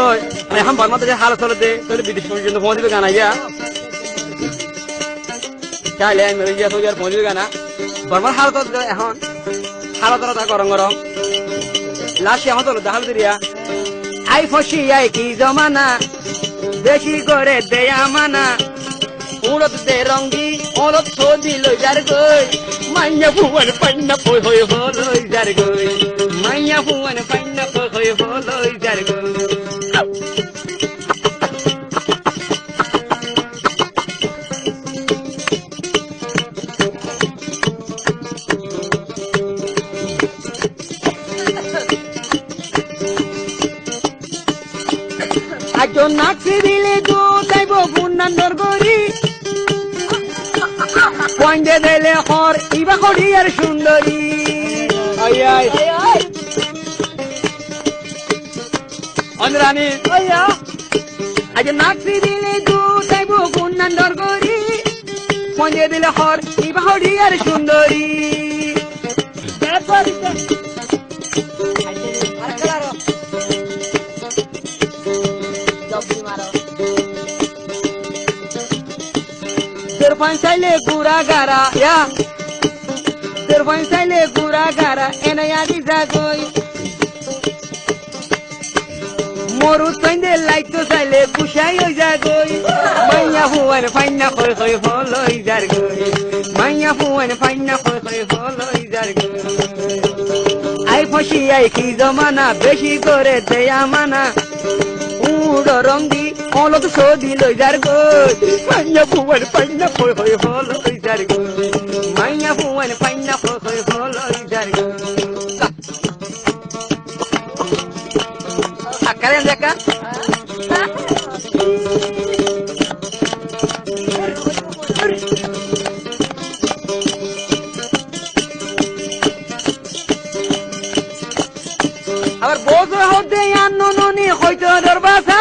রই এখন বর্মাতে যে হাল চলে দে তোর বিদেশ পর্যন্ত পৌঁছবে গানা গিয়া চাইলে আমি গিয়া তো আর পৌঁছবে গানা বর্মার হাল তো এখন হাল তো গরম গরম লাস্ট আমার তো দেখাল দিরিয়া আই ফসি আই কি জমানা বেশি করে দেয়া মানা উড়ত দে রঙ্গি ওরত সদি লই যার গই মাইয়া ফুয়ান পান্না পই হই হলই যার গই মাইয়া ফুয়ান পান্না পই হই হলই যার গই আজো নাচি দিলে তো তাইব ফুন্নান্দর গরি পয়েন্টে দিলে হর ইবা করি আর সুন্দরী আই আই অনরানি আইয়া আজো নাচি দিলে তো তাইব ফুন্নান্দর গরি পয়েন্টে দিলে হর ইবা করি আর সুন্দরী Terpansale gura gara ya Terpansale gura gara enaya dizagoi Moru tende like to sale bushai jagoi Maya huan faina khoi khoi foloi jargoi Maya huan faina khoi khoi foloi jargoi Ai phoshi ai ki zamana beshi kore deya mana Udo rongi olot sodi loi jargoi Maya huan faina khoi khoi foloi jargoi Maya huan faina khoi khoi foloi jargoi Kalian jaga? Abar bozo hodde yanno noni hoyto dorbasa.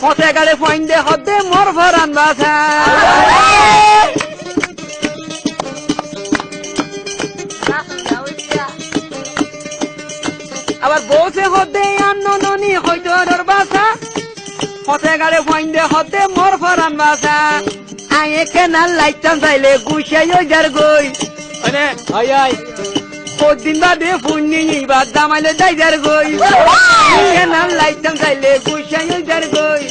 Hote gale foinde hodde mor faran basa. আবার বসে হতে আন্ন ননি হইতো ডর বাসা হতে গাড়ে ফাইন্দে হতে মোর Ferran বাসা আয়ে কেনাল লাইটাম চাইলে গুছাই যার গই মানে আই আই কদিন বাদে ফুন্নি নিবা দামাইলে যাই যার গই কেনাল লাইটাম চাইলে গুছাই যার গই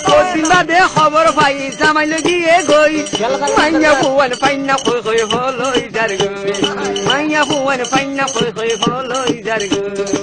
কদিন বাদে খবর পাই জামাইলে গিয়ে গই মাইয়া ফুয়ান ফাইনা কই কই হলই যার গই মাইয়া ফুয়ান ফাইনা কই কই হলই যার গই